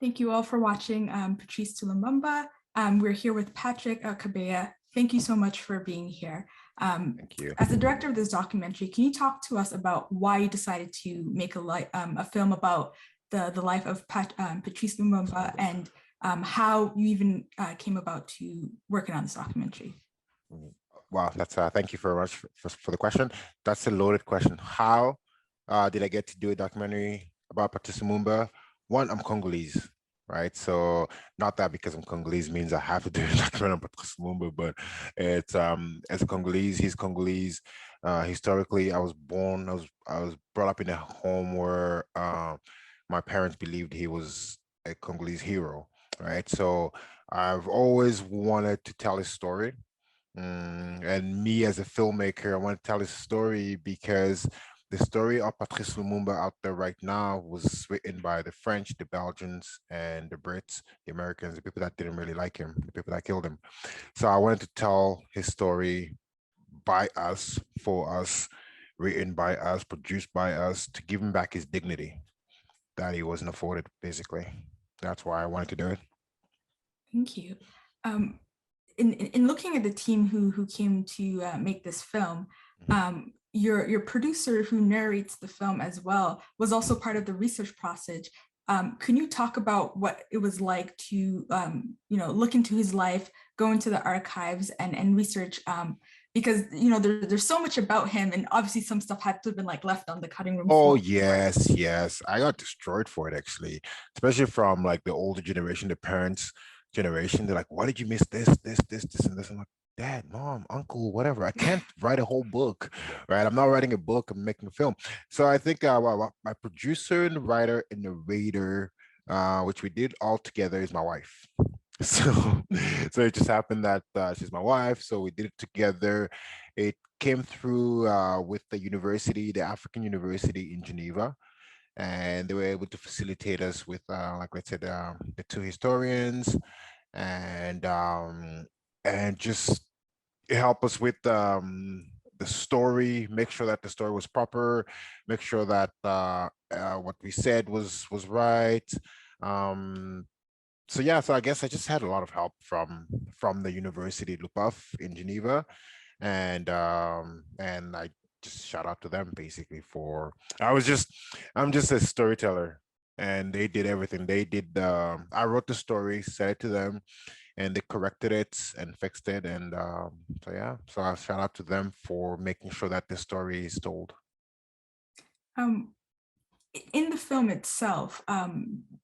Thank you all for watching Patrice to Lamumba. We're here with Patrick Kabea. Thank you so much for being here. Thank you. As the director of this documentary, can you talk to us about why you decided to make a film about the life of Patrice Lumumba and how you even came about to working on this documentary? Wow, that's thank you very much for the question. That's a loaded question. How did I get to do a documentary about Patrice Lumumba? One, I'm Congolese, right? So not that because I'm Congolese means I have to do a documentary on Patrice Lumumba, but it's as a Congolese, he's Congolese. Historically, I was brought up in a home where my parents believed he was a Congolese hero, right? So I've always wanted to tell his story. And me as a filmmaker, I want to tell his story because the story of Patrice Lumumba out there right now was written by the French, the Belgians, and the Brits, the Americans, the people that didn't really like him, the people that killed him. So I wanted to tell his story by us, for us, written by us, produced by us, to give him back his dignity that he wasn't afforded, basically. That's why I wanted to do it. Thank you. In looking at the team who came to make this film, your producer who narrates the film as well was also part of the research process. Can you talk about what it was like to look into his life, go into the archives and research, because there's so much about him, and obviously some stuff had to have been like left on the cutting room floor. Oh yes, I got destroyed for it, actually, especially from like the older generation, the parents generation. They're like, why did you miss this and this? I'm like, dad, mom, uncle, whatever. I can't write a whole book, right? I'm not writing a book, I'm making a film. So I think my producer and writer and narrator, which we did all together, is my wife. So it just happened that she's my wife, so we did it together. It came through with the university, the African University in Geneva, and they were able to facilitate us with like I said, the two historians, and just help us with the story, make sure that the story was proper, make sure that what we said was right. So yeah, so I guess I just had a lot of help from the University Lupoff in Geneva, and I just shout out to them basically for I'm just a storyteller, and they did everything. They did I wrote the story, said it to them, and they corrected it and fixed it, and so yeah, so I shout out to them for making sure that the story is told. In the film itself,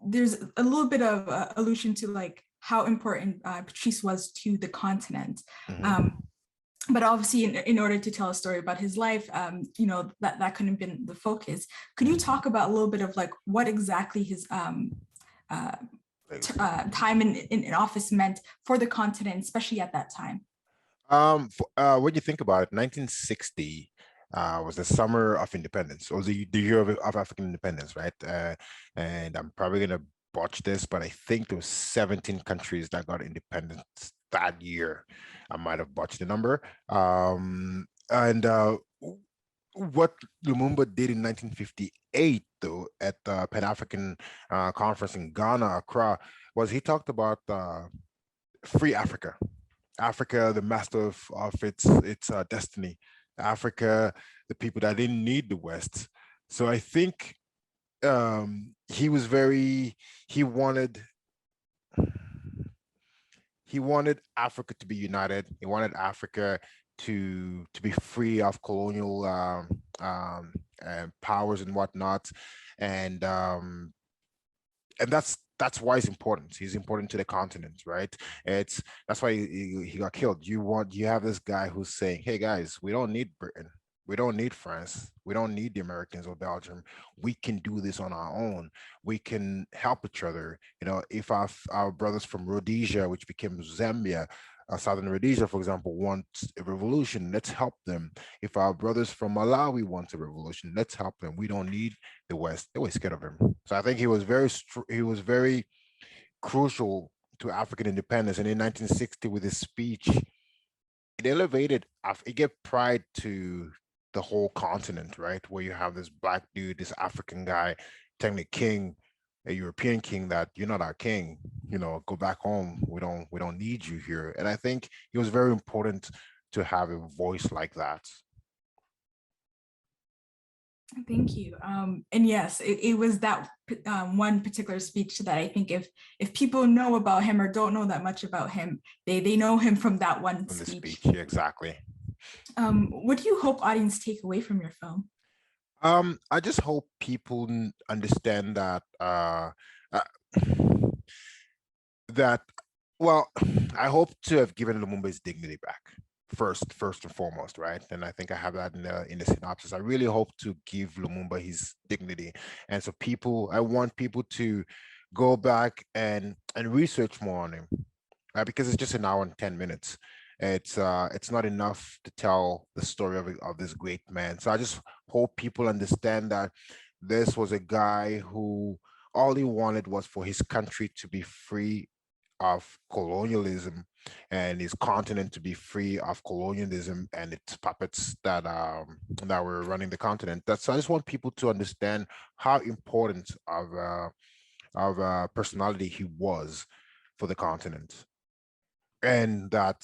there's a little bit of allusion to like how important Patrice was to the continent. But obviously, in order to tell a story about his life, that couldn't have been the focus. Could you talk about a little bit of like what exactly his time in office meant for the continent, especially at that time? When you think about it, 1960 was the summer of independence, or the year of African independence, right? And I'm probably gonna botch this, but I think there was 17 countries that got independence that year. I might have botched the number. And what Lumumba did in 1958, though, at the Pan-African Conference in Ghana, Accra, was he talked about free Africa. Africa, the master of its destiny. Africa, the people that didn't need the West. So I think he was he wanted Africa to be united. He wanted Africa to be free of colonial powers and whatnot, and that's why he's important. He's important to the continent, right? That's why he got killed. You have this guy who's saying, hey guys, we don't need Britain, we don't need France, we don't need the Americans or Belgium. We can do this on our own. We can help each other. If our brothers from Rhodesia, which became Zambia, Southern Rhodesia, for example, want a revolution, let's help them. If our brothers from Malawi want a revolution, let's help them. We don't need the West. They were scared of him. So I think he was very crucial to African independence. And in 1960, with his speech, it elevated, it gave pride to the whole continent, right? Where you have this black dude, this African guy, technically king, a European king that you're not our king, go back home. We don't need you here. And I think it was very important to have a voice like that. Thank you. And yes, it was that one particular speech that I think if people know about him or don't know that much about him, they know him from that one In the speech. speech, yeah, exactly. What do you hope audience take away from your film? I just hope people understand uh, that well, I hope to have given Lumumba his dignity back first and foremost, right? And I think I have that in the synopsis. I really hope to give Lumumba his dignity, and so I want people to go back and research more on him, because it's just an hour and 10 minutes. It's not enough to tell the story of this great man. So I just hope people understand that this was a guy who all he wanted was for his country to be free of colonialism and his continent to be free of colonialism and its puppets that were running the continent. That's so I just want people to understand how important of personality he was for the continent, and that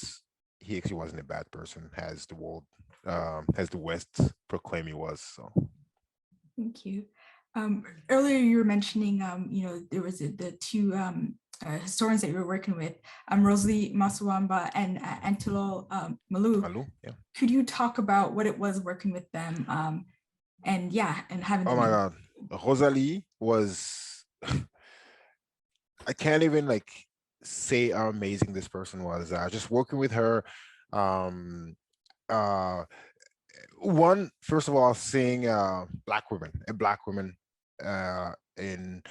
he actually wasn't a bad person as the West proclaimed he was. So Thank you. Earlier you were mentioning, there was the two historians that you were working with, Rosalie Masuamba and Antilo Malou. Malu, yeah. Could you talk about what it was working with them, and yeah, and having Oh them my in? God, Rosalie was. I can't even like say how amazing this person was. Just working with her, um, uh, one first of all, seeing a black woman, in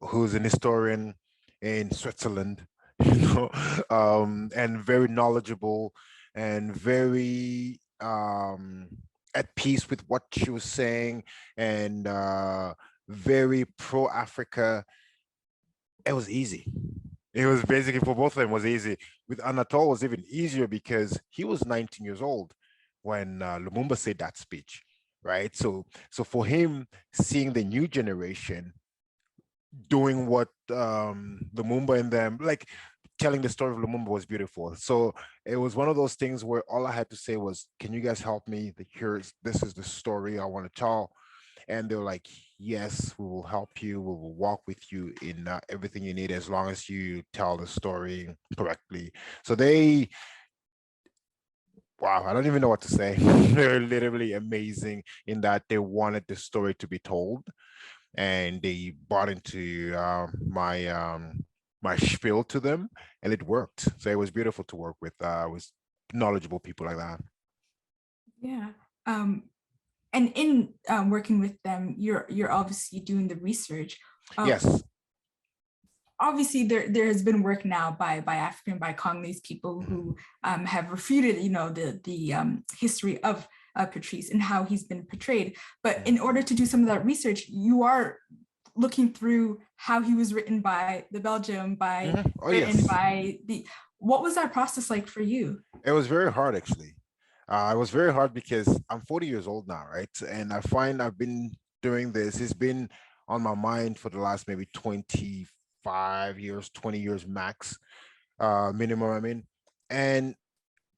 who's an historian in Switzerland, and very knowledgeable and very at peace with what she was saying, and very pro Africa. It was easy. It was basically for both of them was easy. With Anatole was even easier because he was 19 years old when Lumumba said that speech, right? So for him, seeing the new generation doing what Lumumba and them like telling the story of Lumumba was beautiful. So it was one of those things where all I had to say was, "Can you guys help me? This is the story I want to tell." And they were like, "Yes, we will help you. We will walk with you in everything you need as long as you tell the story correctly." So wow, I don't even know what to say. They're literally amazing in that they wanted the story to be told, and they bought into my spiel to them, and it worked. So it was beautiful to work with knowledgeable people like that. Yeah. And in working with them, you're obviously doing the research. Uh, Yes. Obviously, there has been work now by African, by Congolese people who have refuted, the history of Patrice and how he's been portrayed. But in order to do some of that research, you are looking through how he was written by the Belgium, Oh written yes. by the. What was that process like for you? It was very hard, actually. It was very hard because I'm 40 years old now, right? And I find I've been doing this. It's been on my mind for the last maybe 25 years, 20 years max, minimum. I mean, and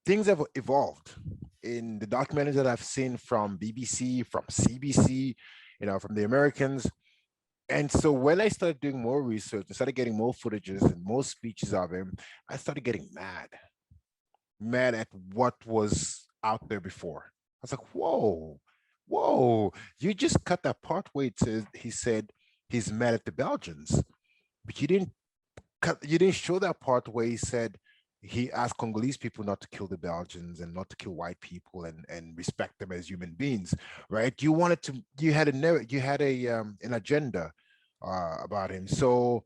things have evolved in the documentaries that I've seen from BBC, from CBC, from the Americans. And so when I started doing more research and started getting more footages and more speeches of him, I started getting mad at what was out there before. I was like, whoa, you just cut that part where he said he's mad at the Belgians, but you didn't show that part where he said he asked Congolese people not to kill the Belgians and not to kill white people and respect them as human beings, right? You had an agenda about him. So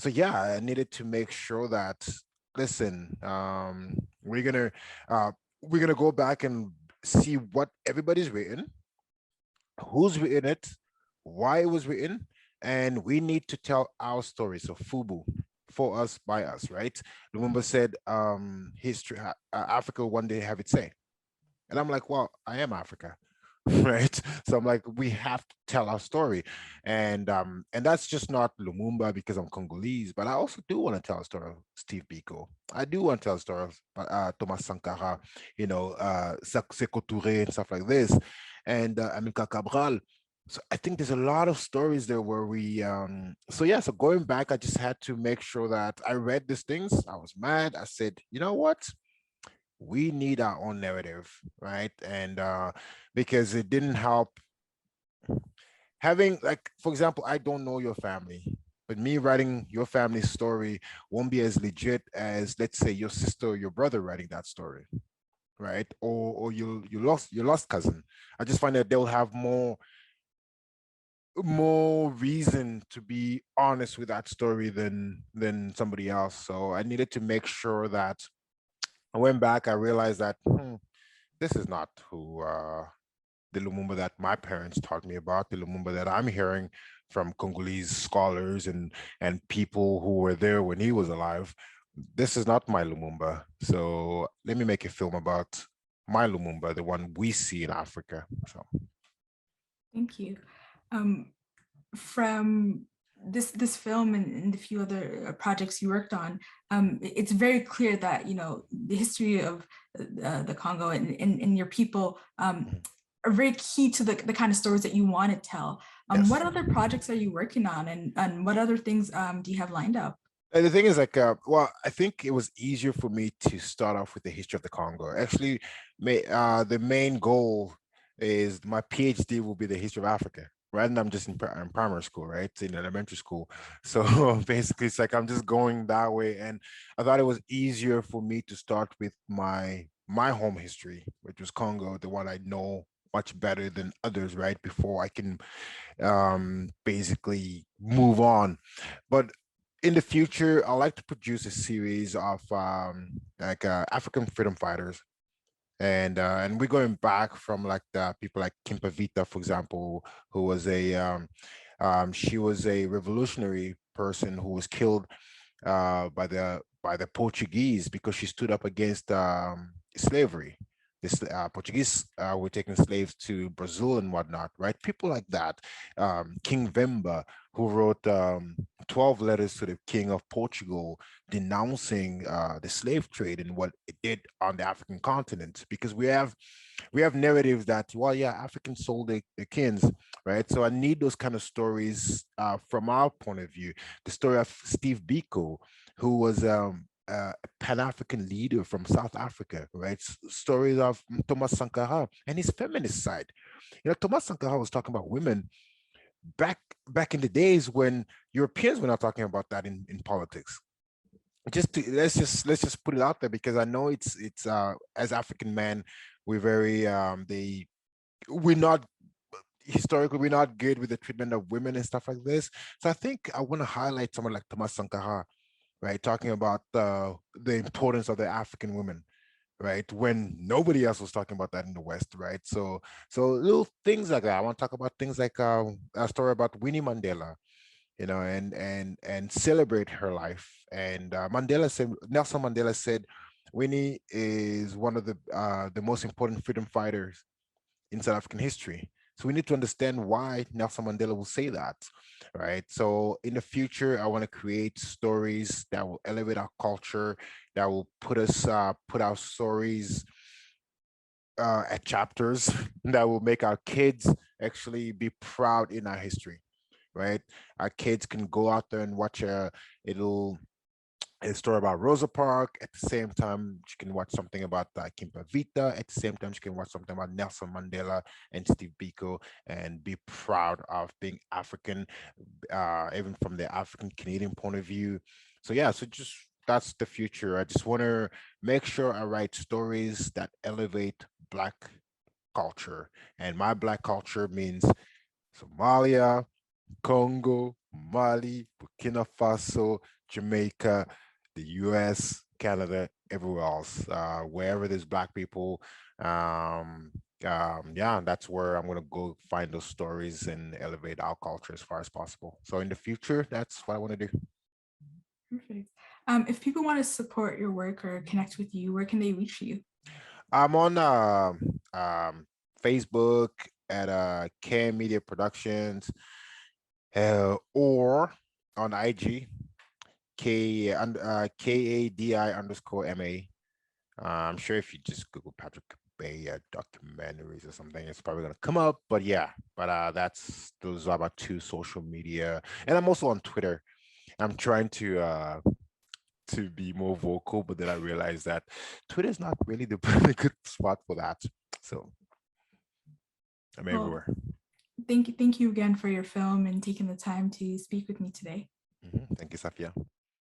yeah, I needed to make sure that listen, uh, we're gonna go back and see what everybody's written, who's written it, why it was written, and we need to tell our story. So Fubu, for us, by us, right? Lumumba said, history, Africa will one day have its say. And I'm like, well, I am Africa. right? So I'm like, we have to tell our story, and that's just not Lumumba because I'm Congolese, but I also do want to tell a story of Steve Biko. I do want to tell a story of Thomas Sankara, Sekou Touré and stuff like this, and Amilcar Cabral. So I think there's a lot of stories there where so going back, I just had to make sure that I read these things. I was mad. I said, you know what? We need our own narrative, right? And because it didn't help having, like, for example, I don't know your family, but me writing your family's story won't be as legit as, let's say, your sister or your brother writing that story, right? Or you lost your lost cousin. I just find that they'll have more reason to be honest with that story than somebody else. So I needed to make sure that I went back. I realized that this is not who the Lumumba that my parents taught me about, the Lumumba that I'm hearing from Congolese scholars and people who were there when he was alive. This is not my Lumumba. So let me make a film about my Lumumba, the one we see in Africa. So Thank you. Um, from this film and the few other projects you worked on, it's very clear that the history of the Congo and your people are very key to the kind of stories that you want to tell. What yes. other projects are you working on, and what other things do you have lined up? And the thing is, like, well, I think it was easier for me to start off with the history of the Congo. Actually, the main goal is my PhD will be the history of Africa. Right, and I'm just in primary school, right, in elementary school. So basically, it's like I'm just going that way, and I thought it was easier for me to start with my home history, which was Congo, the one I know much better than others, right? Before I can basically move on. But in the future, I like to produce a series of African freedom fighters, and we're going back from like the people like Kimpa Vita, for example, who was she was a revolutionary person who was killed by the Portuguese because she stood up against slavery. This Portuguese were taking slaves to Brazil and whatnot, right? People like that. King Vemba, who wrote 12 letters to the King of Portugal denouncing the slave trade and what it did on the African continent, because we have narratives that, well, yeah, Africans sold their kins, right? So I need those kind of stories from our point of view. The story of Steve Biko, who was a Pan-African leader from South Africa, right? Stories of Thomas Sankara and his feminist side. Thomas Sankara was talking about women back back in the days when Europeans were not talking about that in politics. Let's just put it out there, because I know it's as African men, we're very we're not historically, we're not good with the treatment of women and stuff like this. So I think I want to highlight someone like Thomas Sankara, right, talking about the importance of the African women, right, when nobody else was talking about that in the West, right? So little things like that. I want to talk about things like a story about Winnie Mandela, and celebrate her life. And Nelson Mandela said, Winnie is one of the most important freedom fighters in South African history. So we need to understand why Nelson Mandela will say that, right? So in the future, I want to create stories that will elevate our culture, that will put our stories at chapters, that will make our kids actually be proud in our history, right? Our kids can go out there and watch it'll a story about Rosa Parks. At the same time, you can watch something about Kimpa Vita. At the same time, you can watch something about Nelson Mandela and Steve Biko, and be proud of being African, even from the African Canadian point of view. So yeah, so just that's the future. I just want to make sure I write stories that elevate Black culture, and my Black culture means Somalia, Congo, Mali, Burkina Faso, Jamaica, the US, Canada, everywhere else, wherever there's Black people. Yeah, that's where I'm going to go find those stories and elevate our culture as far as possible. So in the future, that's what I want to do. Perfect. If people want to support your work or connect with you, where can they reach you? I'm on Facebook, at K Media Productions, or on IG, KADI_MA. I'm sure if you just Google Patrick Bay documentaries or something, it's probably gonna come up. But yeah, those are my two social media, and I'm also on Twitter. I'm trying to be more vocal, but then I realized that Twitter is not really the the good spot for that. So I'm Well, everywhere. thank you again for your film and taking the time to speak with me today. Thank you, Safia.